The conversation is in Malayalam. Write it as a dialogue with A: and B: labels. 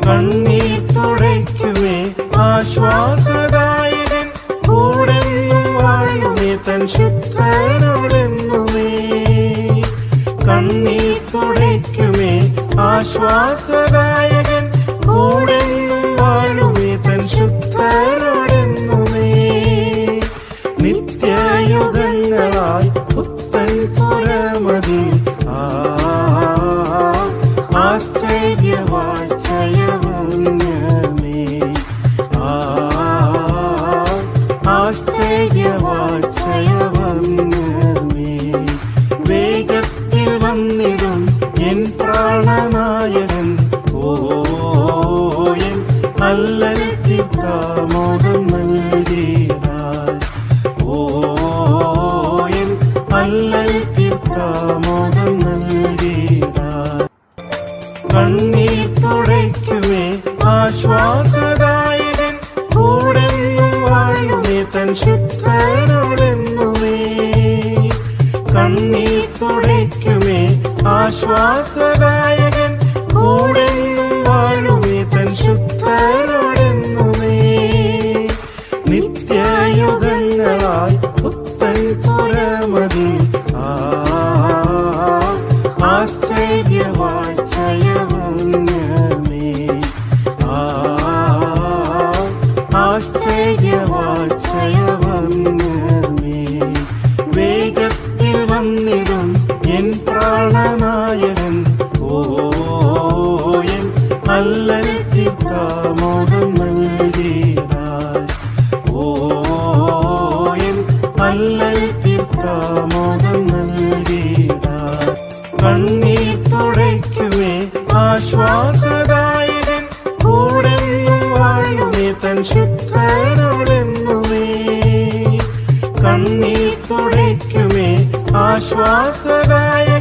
A: കണ്ണീർ തുടയ്ക്കുമേ ആശ്വാസദായകൻ കൂടെന്നും വാഴുമേ തൻ ശുദ്ധനോടെന്നുമേ. കണ്ണീർ തുടയ്ക്കുമേ ആശ്വാസദായകൻ കൂടെന്നും വാഴുമേ തൻ ശുദ്ധനോടെന്നുമേ. നിത്യയുഗങ്ങളായി പുത്തൻ പുരമതി ആശ്ചര്യവാഴ്ചയവന്യമേ ആശ്ചര്യവാഴ്ചയവന്യമേ. വേഗത്തിൽ വന്നിടും എൻ പ്രാണനായകൻ എൻ അല്ലൽക്കിത്താമോദം നൽകിയാൽ എൻ അല്ലൽക്കിത്താമോദം നൽകിയാൽ. കണ്ണീർ തുടയ്ക്കുമേ ആശ്വാസദായകൻ കൂടെന്നും വാഴുമേ തൻ ശുദ്ധനോടെന്നുമേ. കണ്ണീർ തുടയ്ക്കുമേ ആശ്വാസദായകൻ കൂടെന്നും വാഴുമേ തൻ ശുദ്ധനോടെന്നുമേ. നിത്യയുഗങ്ങളായി പുത്തൻ പുരമതി ആശ്ചര്യവാഴ്ചയവന്യമേ ആശ്ചര്യവാഴ്ചയവന്യമേ. വേഗത്തിൽ വന്നിടും എൻ പ്രാണനായകൻ എൻ അല്ലൽക്കിത്താമോദം നൽകിയാൽ എൻ അല്ലൽക്കിത്താമോദം നൽകിയാൽ. കണ്ണീർ തുടയ്ക്കുമേ ആശ്വാസദായകൻ കൂടെന്നും വാഴുമേ തൻ ശുദ്ധനോടെന്നുമേ. കണ്ണീർ തുടയ്ക്കുമേ ആശ്വാസദായകൻ